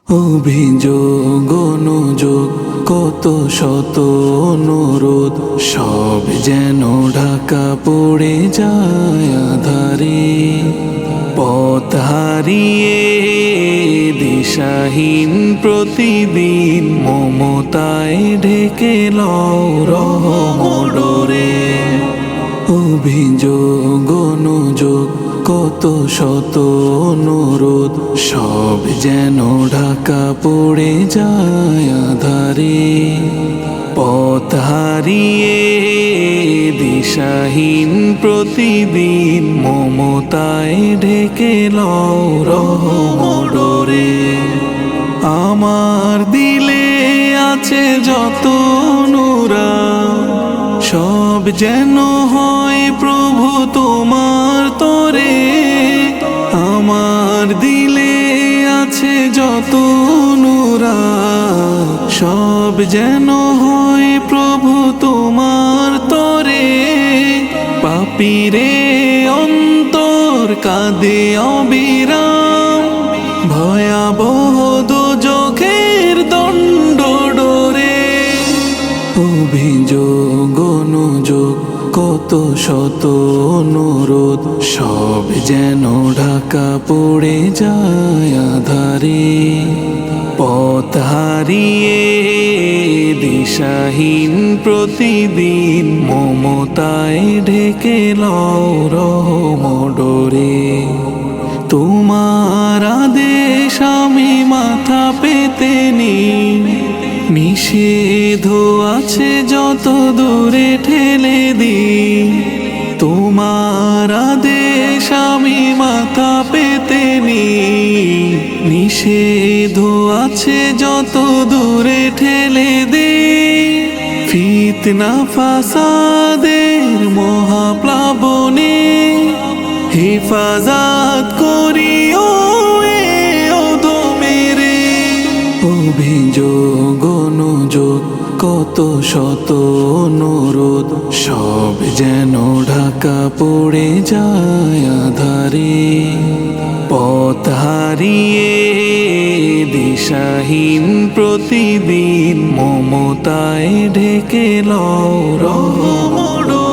অভিযোগ অনুযোগ কত শত অনুরোধ, সব যেন ঢাকা পড়ে যায় আধারে। পথ হারিয়ে দিশাহীন প্রতিদিন মমতায় ঢেকে লও রহমডোরে। অভিযোগ অনুযোগ কত শত অনুরোধ, সব যেন ঢাকা পড়ে যায় আধারে। পথ হারিয়ে দিশাহীন প্রতিদিন মমতায় ঢেকে লও রহমডোরে। আমার দিলে আছে যত অনুরাগ, সব যেন হয় প্রভু তোমার তরে। আমার দিলে আছে যত অনুরাগ, সব যেন হয় প্রভু তোমার তরে। পাপীরে অন্তর কাঁদে অবিরাম, ভয়াবহ দোজখের দণ্ড ডোরে। অভিযোগ অনুযোগ কত শত অনুরোধ, সব যেন ঢাকা পড়ে যায় আধারে। পথ হারিয়ে দিশাহীন প্রতিদিন মমতায় ঢেকে লও রহমডোরে। তোমার আদেশ আমি মাথা পেতে নিই, নিষেধ আছে যত দূরে ঠেলে দিই। তোমার আদেশ আমি মাথা পেতে নিই, নিষেধ আছে যত দূরে ঠেলে দিই। ফিতনা ফাসাদের মহাপ্লাবনে হেফাজত করিও এ ওদমেরে। অভিযোগ অনুযোগ কত শত অনুরোধ, সব যেন ঢাকা পড়ে যায় আধারে। পথ হারিয়ে দিশাহীন প্রতিদিন মমতায় ঢেকে লও রহমডোরে।